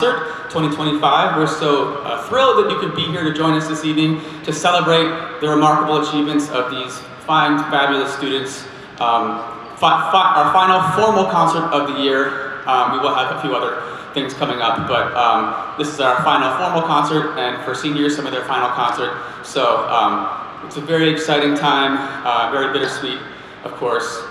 2025. We're so thrilled that you could be here to join us this evening to celebrate the remarkable achievements of these fine, fabulous students. Our final formal concert of the year. We will have a few other things coming up, but this is our final formal concert, and for seniors, some of their final concert. So it's a very exciting time, very bittersweet, of course,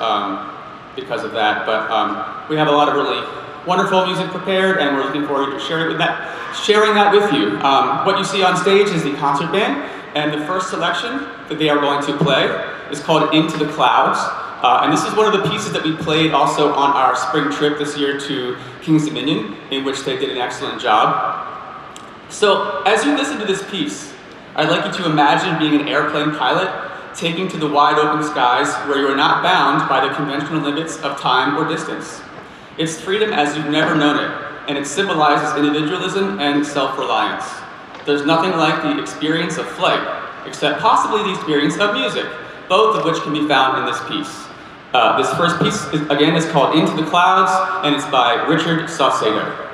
because of that. But we have a lot of really wonderful music prepared, and we're looking forward to sharing that with you. What you see on stage is the concert band, and the first selection that they are going to play is called Into the Clouds. And this is one of the pieces that we played also on our spring trip this year to King's Dominion, in which they did an excellent job. So as you listen to this piece, I'd like you to imagine being an airplane pilot taking to the wide open skies where you are not bound by the conventional limits of time or distance. It's freedom as you've never known it, and it symbolizes individualism and self-reliance. There's nothing like the experience of flight, except possibly the experience of music, both of which can be found in this piece. This first piece, again, is called Into the Clouds, and it's by Richard Saucedo.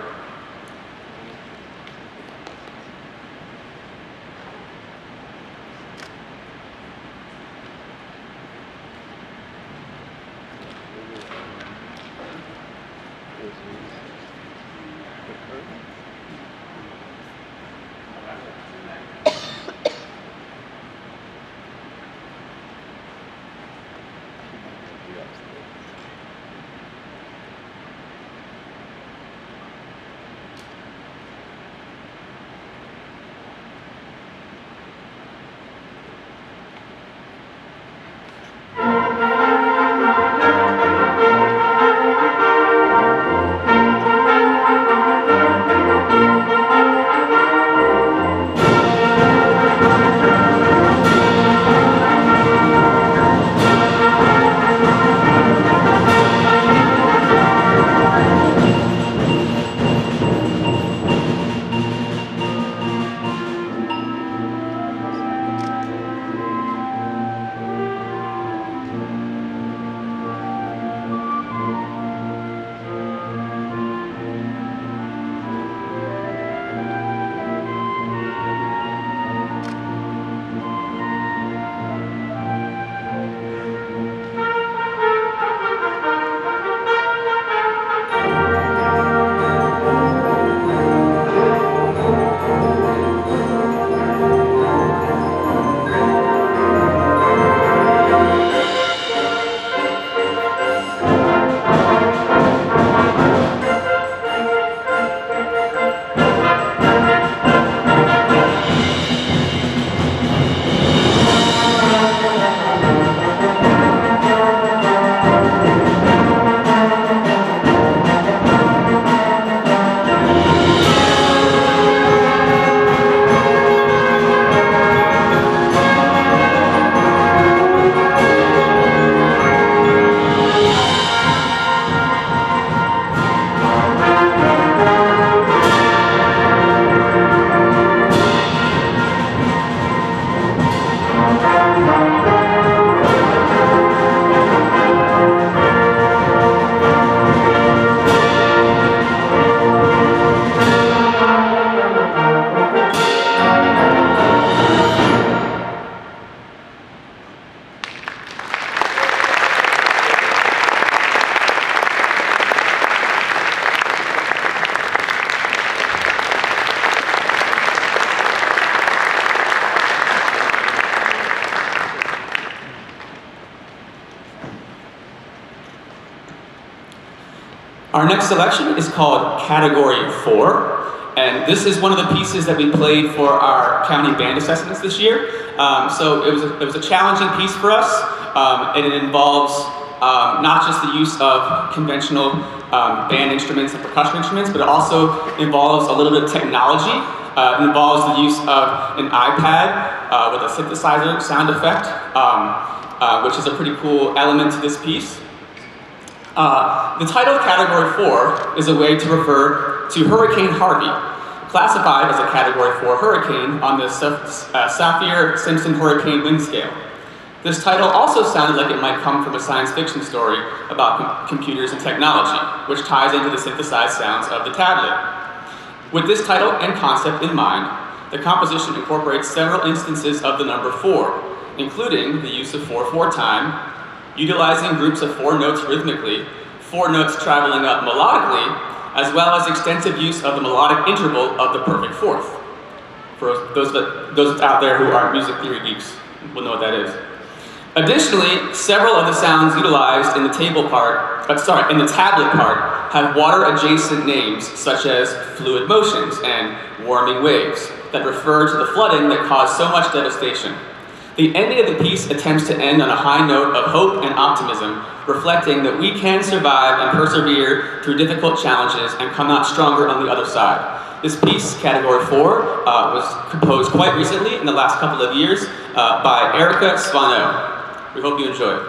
Our next selection is called Category 4, and this is one of the pieces that we played for our county band assessments this year. So it was a challenging piece for us, and it involves not just the use of conventional band instruments and percussion instruments, but it also involves a little bit of technology. It involves the use of an iPad with a synthesizer sound effect, which is a pretty cool element to this piece. The title of Category 4 is a way to refer to Hurricane Harvey, classified as a Category 4 hurricane on the Saffir-Simpson hurricane wind scale. This title also sounded like it might come from a science fiction story about computers and technology, which ties into the synthesized sounds of the tablet. With this title and concept in mind, the composition incorporates several instances of the number 4, including the use of 4/4 time, utilizing groups of 4 notes rhythmically, 4 notes traveling up melodically, as well as extensive use of the melodic interval of the perfect fourth. For those out there who aren't music theory geeks will know what that is. Additionally, several of the sounds utilized in the tablet part have water-adjacent names such as fluid motions and warming waves that refer to the flooding that caused so much devastation. The ending of the piece attempts to end on a high note of hope and optimism, reflecting that we can survive and persevere through difficult challenges and come out stronger on the other side. This piece, category 4, was composed quite recently in the last couple of years by Erika Svanoe. We hope you enjoy it.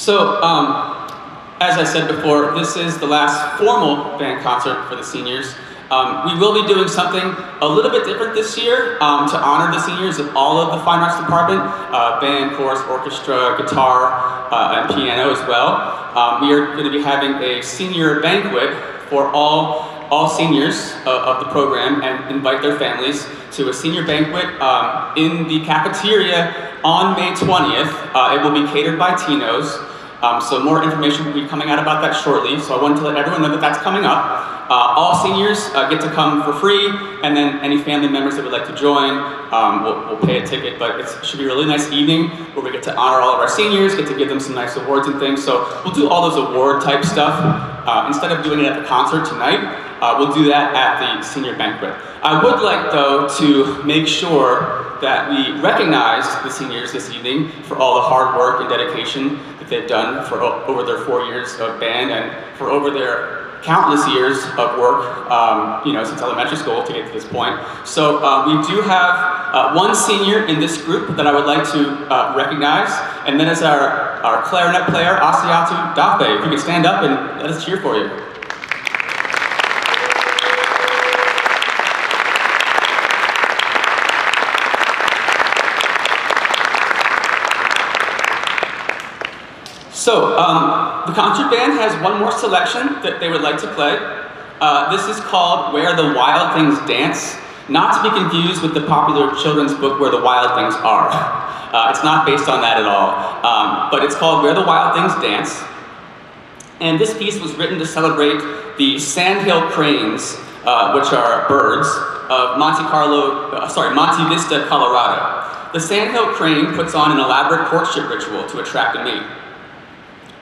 So, as I said before, this is the last formal band concert for the seniors. We will be doing something a little bit different this year to honor the seniors of all of the Fine Arts Department, band, chorus, orchestra, guitar, and piano as well. We are going to be having a senior banquet for all seniors of the program and invite their families to a senior banquet in the cafeteria on May 20th. It will be catered by Tino's. So more information will be coming out about that shortly. So I wanted to let everyone know that that's coming up. All seniors get to come for free, and then any family members that would like to join will pay a ticket. But it should be a really nice evening where we get to honor all of our seniors, get to give them some nice awards and things. So we'll do all those award type stuff. Instead of doing it at the concert tonight, we'll do that at the senior banquet. I would like, though, to make sure that we recognize the seniors this evening for all the hard work and dedication that they've done for over their 4 years of band and for over their countless years of work, since elementary school to get to this point. So we do have one senior in this group that I would like to recognize, and that is our clarinet player, Asiatu Dafe. If you could stand up and let us cheer for you. So, the concert band has one more selection that they would like to play. This is called Where the Wild Things Dance, not to be confused with the popular children's book Where the Wild Things Are. It's not based on that at all, but it's called Where the Wild Things Dance. And this piece was written to celebrate the sandhill cranes, which are birds, of Monte Vista, Colorado. The sandhill crane puts on an elaborate courtship ritual to attract a mate.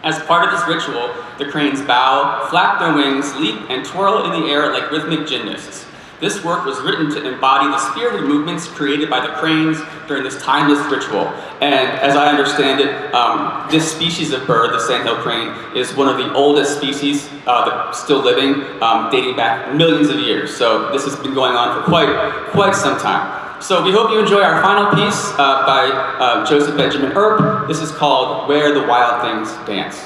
As part of this ritual, the cranes bow, flap their wings, leap, and twirl in the air like rhythmic gymnasts. This work was written to embody the spirited movements created by the cranes during this timeless ritual. And as I understand it, this species of bird, the sandhill crane, is one of the oldest species that's still living, dating back millions of years. So this has been going on for quite some time. So we hope you enjoy our final piece by Joseph Benjamin Earp. This is called Where the Wild Things Dance.